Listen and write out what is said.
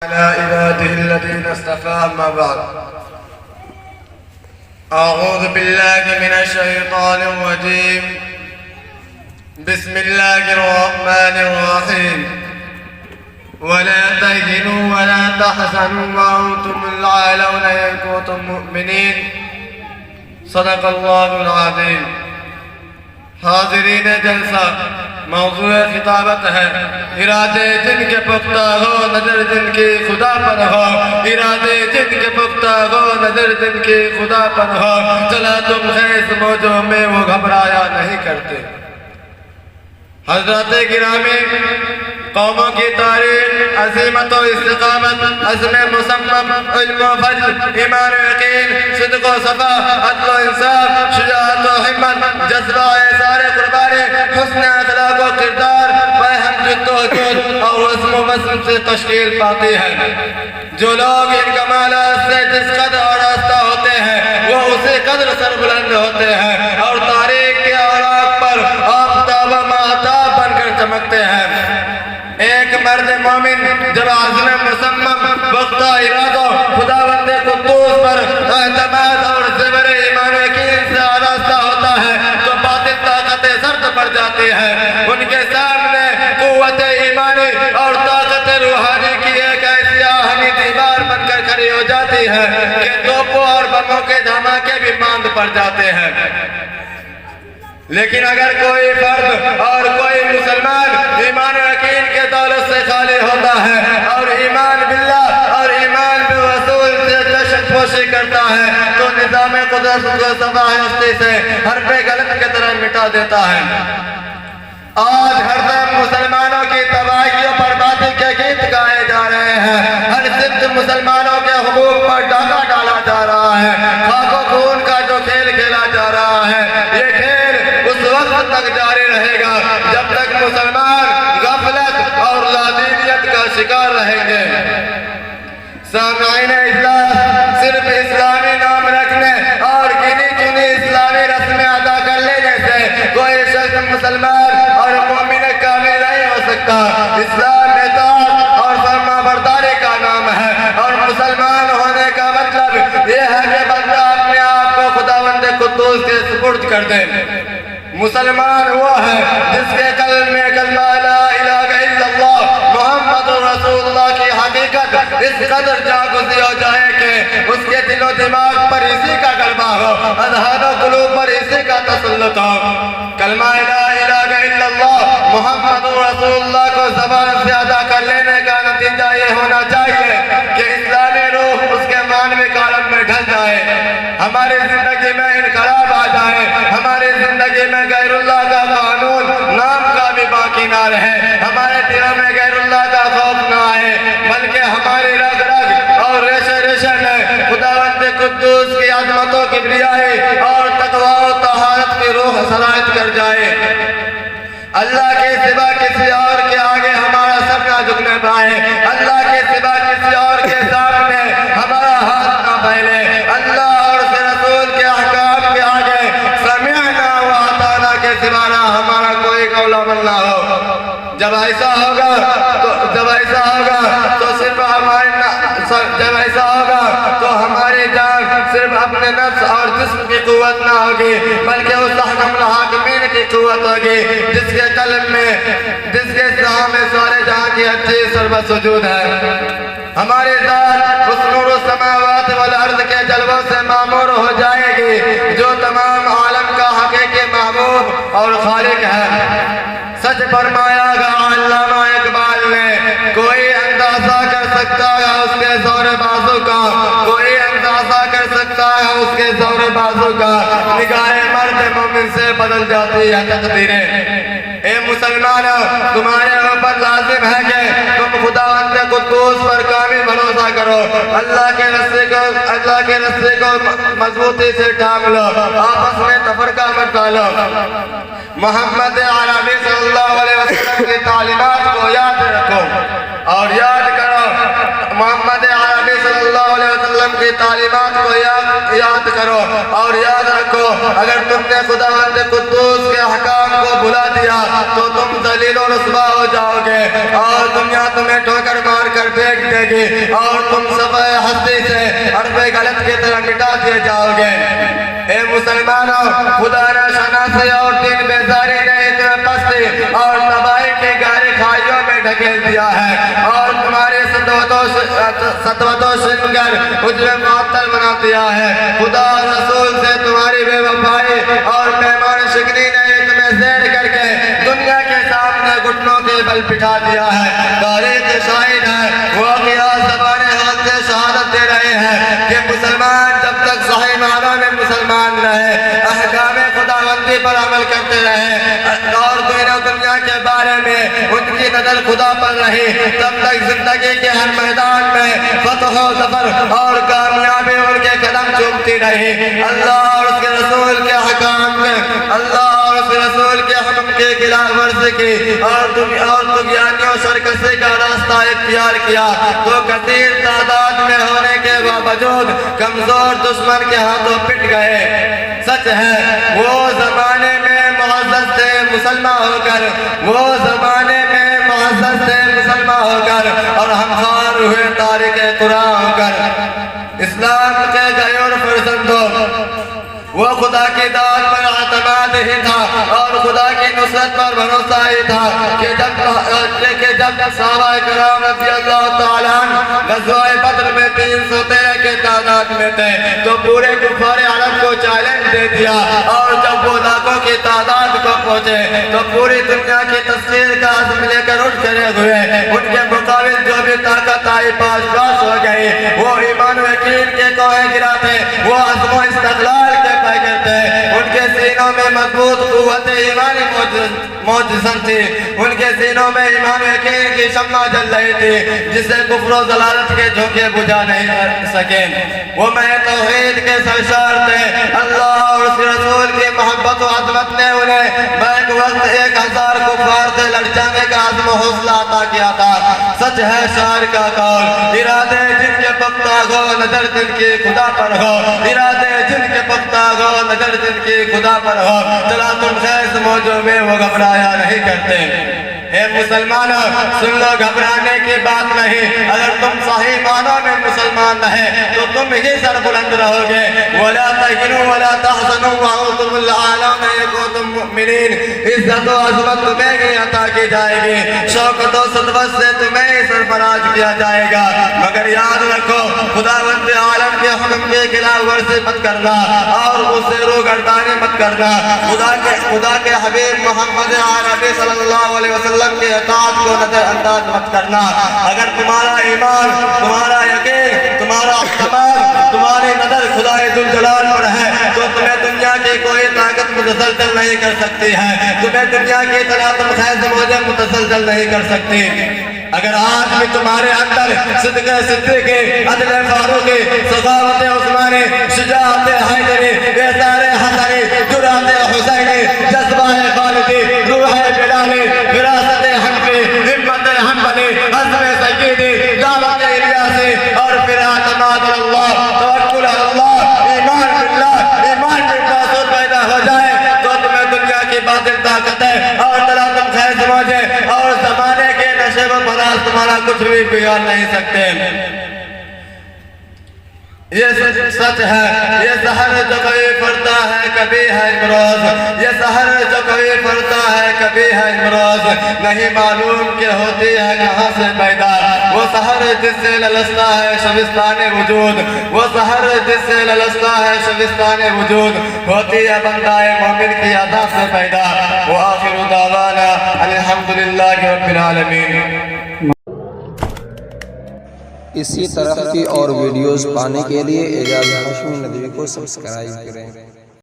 على عباده الذين اصطفى أما بعد أعوذ بالله من الشيطان الرجيم بسم الله الرحمن الرحيم ولا تهنوا ولا تحزنوا وأنتم الأعلون إن كنتم مؤمنين صدق الله العظيم. حاضرین جلسہ موضوع خطابت ہے ارادے جن کے پختہ ہو نظر جن کی خدا پر ہو، ارادے جن کے پختہ ہو نظر جن کی خدا پر ہو، چلا تم خیز موجوں میں وہ گھبرایا نہیں کرتے. حضرات گرامی، قوموں کی تاریخ، عظیمت و استقامت، عزم مصمم، علم و فضل، ایمان و یقین، صدق و صفا، عدل و انصاف، شجاعت و ہمت، جذبہ اظہار قربانی، حسن اخلاق و کردار، فہم جد و جہد اور عزم و بزم سے تشکیل پاتی ہے. جو لوگ ان کمالات سے جس قدر آراستہ ہوتے ہیں وہ اسی قدر سربلند ہوتے ہیں اور تاریخ کے اوراق پر آفتاب و مہتاب بن کر چمکتے ہیں. ایک مرد مومن جب عزم مصمم، پختہ ارادہ، خداوند قدوس پر اعتماد اور زیور ایمان و یقین سے آراستہ ہوتا ہے تو باطل طاقتیں سرد پڑ جاتی ہیں. ان کے سامنے قوت ایمانی اور طاقت روحانی کی ایک ایسی آہنی دیوار بن کر کھڑی ہو جاتی ہے کہ توپوں اور بموں کے دھماکے بھی ماند پڑ جاتے ہیں. لیکن اگر کوئی فرد اور کوئی مسلمان ایمان و یقین کے دولت سے خالی ہوتا ہے اور ایمان باللہ اور ایمان بالرسول سے چشم پوشی کرتا ہے تو نظام قدرت کو صفحہ ہستی سے حرف غلط کی طرح مٹا دیتا ہے. آج ہر دم مسلمانوں کی تباہی و بربادی کے گیت گائے جا رہے ہیں. ہر صفت مسلمانوں کے حقوق پر ڈاکہ ڈالا جا رہا ہے. خاک و خون کا جو کھیل کھیلا جا رہا ہے یہ کھیل اس وقت تک جاری رہے گا جب تک مسلمان غفلت اور لادینیت کا شکار رہیں گے. سامعین اجلاس، صرف اسلامی نام رکھنے اور گنی چنی اسلامی رسمیں ادا کر لینے سے کوئی شخص مسلمان اور مومن کامل نہیں ہو سکتا. اسلام اطاعت اور فرما برداری کا نام ہے اور مسلمان ہونے کا مطلب یہ ہے کہ بندہ اپنے آپ کو خداوند قدوس کے سپرد کر دے. مسلمان وہ ہے جس کے قلب میں کلمہ لا الہ الا اللہ محمد رسول اللہ کی حقیقت اس قدر جاگزی ہو جائے کہ اس کے دل و دماغ پر اسی کا غلبہ ہو، اذہان و قلوب پر اسی کا تسلط ہو. کلمہ لا الہ الا اللہ محمد رسول اللہ کو زبان سے ادا کر لینے کا نتیجہ یہ ہونا چاہیے کہ اسلامی روح اس کے معنوی کالم میں ڈھل جائے، ہماری زندگی میں انقلاب آ جائے، ہماری زندگی میں غیر اللہ کا قانون نام کا بھی باقی نہ رہے، ہمارے دلوں میں غیر اللہ کا خوف نہ آئے بلکہ ہماری رگ رگ اور ریشے ریشے میں خداوند قدوس کی عظمت و کبریائی اور تقوی و طہارت کی روح سرایت کر جائے. اللہ کے سوا کسی اور کے آگے ہمارا سر نہ جھکنے پائے، اللہ کے سوا کسی اور کے سامنے ہمارا ہاتھ نہ پھیلے، اللہ اور اس رسول کے احکام کے آگے سمعنا و اطعنا کے سوا نہ ہمارا کوئی قول عمل نہ ہو. جب ایسا ہوگا تو ہماری جان صرف اپنے نفس اور جسم کی قوت نہ ہوگی بلکہ اس حکم الحاکمین کی قوت ہوگی جس کے قلب میں، جس کے سہاں میں سارے جہاں کی ہر چیز سربت وجود ہے. ہماری ذات اس نور السماوات والارض کے جلووں سے معمور ہو جائے گی جو تمام عالم کا حقیقی محبوب اور خالق ہے. سچ فرمایا گا علامہ اقبال نے، کوئی اندازہ کر سکتا ہے اس کے زور بازو کا، کوئی اندازہ کر سکتا ہے اس کے زور بازو کا، نگاہ مرد مومن سے بدل جاتی ہے تقدیریں. اے مسلمانوں، تمہارے اوپر لازم ہے کہ تم خداوند قدوس پر کامل بھروسہ کرو، اللہ کے رستے کو مضبوطی سے تھام لو، آپس میں تفرقہ مت ڈالو. محمد عربی صلی اللہ علیہ وسلم کی تعلیمات کو یاد رکھو اور یاد کرو. محمد عربی صلی اللہ علیہ وسلم کی تعلیمات کو یاد کرو اور یاد رکھو، اگر تم نے خداوند قدوس کے احکام کو بھلا دیا تو تم ذلیل و رسوا ہو جاؤ گے اور دنیا تمہیں ٹھوکر مار کر پھینک دے گی اور تم صفحہ ہستی سے حرف غلط کی طرح مٹا دیے جاؤ گے۔ اے مسلمانوں، خدا نے شناسی اور دین بیزاری نے اتنے پستی اور تباہی کی گہری کھائیوں میں ڈھکیل دیا ہے اور تمہاری سطوت و شنگر اجر معطل بنا دیا ہے۔ خدا رسول سے تمہاری بے وفائی اور پیمان شکنی نے تمہیں زیر کر کے دنیا کے سامنے گھٹنوں کے بل بٹھا دیا ہے۔ تاریخ شاہد ہے، وہ قیاس زبان ہاتھ سے شہادت دے رہے ہیں کہ مسلمان جب تک صحیح معنوں میں مسلمان رہے، احکام خداوندی پر عمل کرتے رہے اور دنیا کے بارے میں ان کی نظر خدا پر رہی، تب تک زندگی کے ہر میدان میں فتح و ظفر اور کامیابی ان کے قدم چومتی رہی۔ اللہ اور اس کے رسول کے حکام میں رسول کے حکم کے خلاف ورزی کی اور طغیانیوں سرکشی کا راستہ اختیار کیا تو کثیر تعداد میں ہونے کے باوجود کمزور دشمن کے ہاتھوں پٹ گئے۔ سچ ہے وہ زمانے میں معزز تھے مسلمان ہو کر، وہ زمانے میں معزز تھے مسلمان ہو کر اور ہم خار ہوئے تارک قرآن ہو کر۔ اسلام کے غیر فرزندوں، وہ خدا کی داد پر اعتماد ہی تھا اور خدا کی نصرت پر بھروسہ ہی تھا کہ جب صحابہ کرام رضی اللہ تعالیٰ غزوہ بدر میں 313 کے تعداد میں تھے تو پورے کفار عرب کو چیلنج دے دیا اور جب وہ لاکھوں کی تعداد کو پہنچے تو پوری دنیا کی تسخیر کا عزم لے کر اٹھ کھڑے ہوئے۔ ان کے مقابل جو بھی طاقت آئی پاس پاس ہو گئی، وہ ایمان و یقین کے کوہ گرا تھے، وہ عزم و استقلال کے پیکر تھے، ان کے سینوں میں مضبوط قوت ایمانی موجزن تھی، ان کے سینوں میں ایمان و یقین کی شمع جل رہی تھی جسے کفر و ضلالت کے جھونکے بجھا نہیں کر سکے۔ وہ میں توحید کے سرشار تھے۔ اللہ اور اس رسول کی محبت و عظمت نے انہیں بیک وقت 1000 کفار سے لڑ جانے کا عزم و حوصلہ عطا کیا تھا۔ سچ ہے شاعر کا قول، ارادے جن کے پختہ ہو نظر جن کی خدا پر ہو، ارادے جن کے پختہ ہو نظر جن کی خدا پر ہو، چلا تم خیز موجوں میں وہ گھبرایا نہیں کرتے۔ اے مسلمانوں، سن لو، گھبرانے کی بات نہیں، اگر تم صحیح معنوں میں مسلمان رہے تو تم ہی سر بلند رہو گے۔ وَلَا تَهِنُوا وَلَا تَحْزَنُوا وَأَنْتُمُ الْأَعْلَوْنَ إِن كُنتُم مُّؤْمِنِينَ۔ عزت و عظمت تمہیں ہی عطا کی جائے گی، شوکت و سطوت سے تمہیں ہی سرفراز کیا جائے گا، مگر یاد رکھو خداوند عالم کے حکم کے خلاف ورزی مت کرنا اور اس سے روگردانی مت کرنا۔ خدا کے حبیب محمد عربی صلی اللہ علیہ وسلم کے اطاعت کو نظر انداز مت کرنا۔ اگر تمہارا ایمان، تمہارا یقین، تمہارا اعتماد، تمہاری نظر خدا ذوالجلال پر ہے تو تمہیں دنیا کی کوئی طاقت متزلزل نہیں کر سکتی ہے، تمہیں دنیا کی طلاقت خیز موجیں متزلزل نہیں کر سکتی۔ اگر آج بھی تمہارے اندر صدق صدیقی، عدل فاروقی، سخاوت عثمانی، شجاعت حیدری، احسان حسنی، جرأت حسینی، جذبہ خالدی، روح بلالی، فراست حنفی، ہمت حنبلی، عزم سیدی، دعوت الیاسی اور پھر اعتماد اللہ، توکل اللہ، ایمان باللہ، ایمان بالرسول پیدا ہو جائے تو تمہیں دنیا کی باطل طاقتیں اور تلاطم خیز موجیں اور زمانے کے نشے و فراز تمہارا کچھ بھی بگاڑ نہیں سکتے۔ یہ سچ ہے، یہ سحر جو کبھی پڑتا ہے کبھی ہے امروز، یہ سحر جو کبھی پڑتا ہے کبھی ہے امروز، نہیں معلوم کہ ہوتی ہے کہاں سے پیدا، وہ سحر جس سے للستا ہے شبستان وجود، وہ سحر جس سے للستا ہے شبستان وجود، ہوتی ہے بندہ مومن کی ادا سے پیدا۔ وآخر دعوانا الحمدللہ رب العالمین۔ اسی طرح کی اور ویڈیوز پانے کے لیے اعجاز ہاشمی ندوی کو سبسکرائب کریں۔